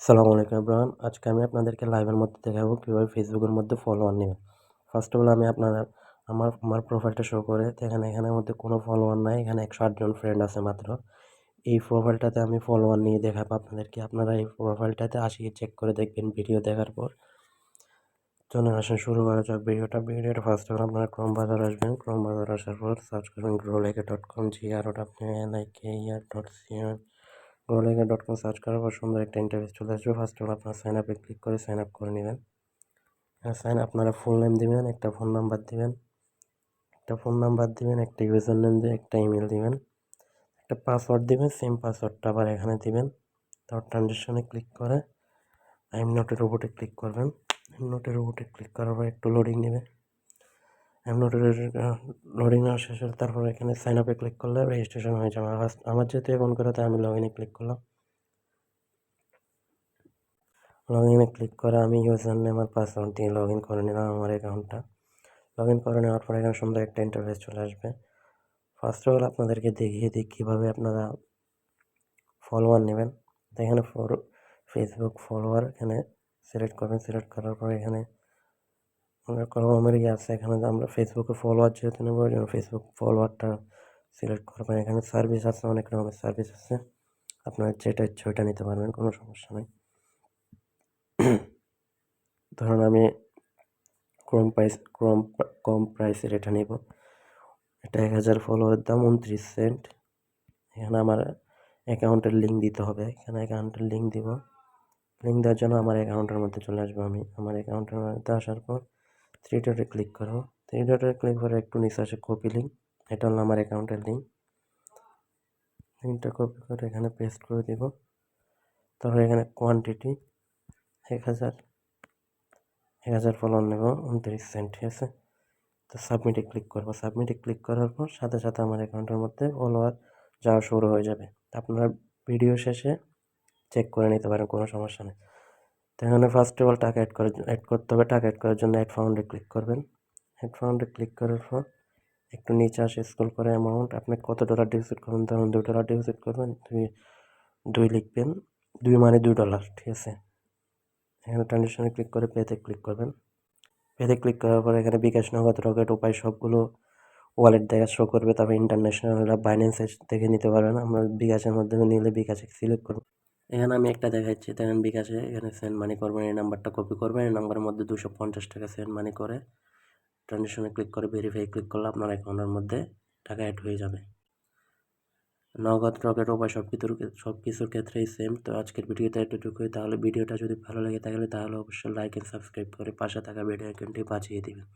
আসসালামু আলাইকুম এভরিওয়ান। আজকে আমি আপনাদেরকে লাইভের মধ্যে দেখাবো কীভাবে ফেসবুকের মধ্যে ফলোয়ার নেবেন। ফার্স্ট অফ অল আমি আমার প্রোফাইলটা শো করে দেখেন এখানের মধ্যে কোনো ফলোয়ার নাই। এখানে 108 জন ফ্রেন্ড আছে মাত্র। এই প্রোফাইলটাতে আমি ফলোয়ার নিয়ে দেখাবো আপনাদেরকে। আপনারা এই প্রোফাইলটাতে আসিয়ে চেক করে দেখবেন ভিডিও দেখার পর। চলুন আসেন শুরু করা যাক ভিডিওটা ফার্স্ট অফ অল আপনারা ক্রোম ব্রাউজার আসবেন। ক্রোম ব্রাউজার আসার পর সার্চ করবেন growleke.com growleke.com growleke.com সার্চ করার পর সুন্দর একটা ইন্টারফেস চলে আসবে। ফার্স্ট অফ অল আপনারা সাইন আপে ক্লিক করে সাইন আপ করে নেবেন। সাইন আপনারা ফুল নেম দিবেন, একটা ফোন নাম্বার দিবেন, একটা ইউজার নেম দিয়ে একটা ইমেল দিবেন, একটা পাসওয়ার্ড দিবেন, সেম পাসওয়ার্ডটা আবার এখানে দিবেন। তারপর ট্রানজিশনে ক্লিক করে আই এম নট এ রোবটে ক্লিক করবেন। আই এম নট এ রোবটে ক্লিক করার পর একটু লোডিং নেবে। I am not a loading নেওয়া শেষ হলে তারপর এখানে সাইন আপে ক্লিক করলে রেজিস্ট্রেশন হয়ে যাবে। আমার যেহেতু এখন করে তাই আমি লগ ইনে ক্লিক করলাম। লগ ইনে ক্লিক করে আমি ইউজার নেম আর পাসওয়ার্ড দিয়ে লগ ইন করে নিলাম আমার অ্যাকাউন্টটা। লগ ইন করে নেওয়ার পর এখানে সুন্দর একটা ইন্টারফেস চলে আসবে। ফার্স্ট অফ অল আপনাদেরকে দেখিয়ে দিই কীভাবে আপনারা ফলোয়ার নেবেন। তো এখানে ফেসবুক ফলোয়ার এখানে সিলেক্ট করবেন। সিলেক্ট করার পর এখানে আমার আছে এখানে আমরা ফেসবুকে ফলোয়ার যেহেতু নেব ওই জন্য ফেসবুক ফলোয়ারটা সিলেক্ট করবেন। এখানে সার্ভিস আছে, অনেক রকমের সার্ভিস আছে, আপনার যেটা ইচ্ছে ওইটা নিতে পারবেন, কোনো সমস্যা নেই। ধরুন আমি কম প্রাইসের এটা নেব। এটা 1000 ফলোয়ারের দাম 29 সেন্ট। এখানে আমার অ্যাকাউন্টের লিঙ্ক দিতে হবে। এখানে অ্যাকাউন্টের লিঙ্ক দিব। লিঙ্ক দেওয়ার জন্য আমার অ্যাকাউন্টের মধ্যে চলে আসবো। আমি আমার অ্যাকাউন্টের মধ্যে আসার পর থ্রি ডটে ক্লিক করবো। থ্রি ডটে ক্লিক করে একটু নিচে আসে কপি লিঙ্ক। এটা হলো আমার অ্যাকাউন্টের লিঙ্ক। লিঙ্কটা কপি করে এখানে পেস্ট করে দিব। তারপর এখানে কোয়ান্টিটি 1000 ফলোয়ার নেব 29 সেন্ট, ঠিক আছে। তো সাবমিটে ক্লিক করবো। সাবমিটে ক্লিক করার পর সাথে সাথে আমার অ্যাকাউন্টের মধ্যে ফলোয়ার যাওয়া শুরু হয়ে যাবে। আপনারা ভিডিও শেষে চেক করে নিতে পারেন, কোনো সমস্যা নেই। তো এখানে ফার্স্ট অফ অল টাকা অ্যাড করতে হবে। টাকা অ্যাড করার জন্য অ্যাড ফাউন্ডে ক্লিক করবেন। অ্যাড ফাউন্ডে ক্লিক করার পর একটু নিচে আসে স্ক্রল করে অ্যামাউন্ট আপনি কত ডলার ডিপোজিট করবেন। ধরুন $2 ডিপোজিট করবেন, 2 লিখবেন, 2 মানে $2, ঠিক আছে। এখানে ট্রানজিশনে ক্লিক করে পেতে ক্লিক করবেন। পেতে ক্লিক করার পর এখানে বিকাশ, নগদ, রকেট, উপায় সবগুলো ওয়ালেট দেখা শো করবে। তারপর ইন্টারন্যাশনাল বাইন্যান্স থেকে নিতে পারবেন। আমরা বিকাশের মাধ্যমে নিলে বিকাশে সিলেক্ট করব। এখানে আমি একটা দেখাচ্ছি, দেখেন বিকাশে এখানে সেন্ড মানি করবেন। এই নাম্বারটা কপি করবেন, এই নাম্বারের মধ্যে 250 টাকা সেন্ড মানি করে ট্রানজিশনে ক্লিক করে ভেরিফাই ক্লিক করলে আপনার অ্যাকাউন্টের মধ্যে টাকা অ্যাড হয়ে যাবে। নগদ, রকেট, উপায় সব কিছুর ক্ষেত্রেই সেম। তো আজকের ভিডিওতে এতটুকুই। তাহলে ভিডিওটা যদি ভালো লাগে তাহলে অবশ্যই লাইক এন্ড সাবস্ক্রাইব করে পাশে থাকা বেল আইকনটি বাজিয়ে দিবেন।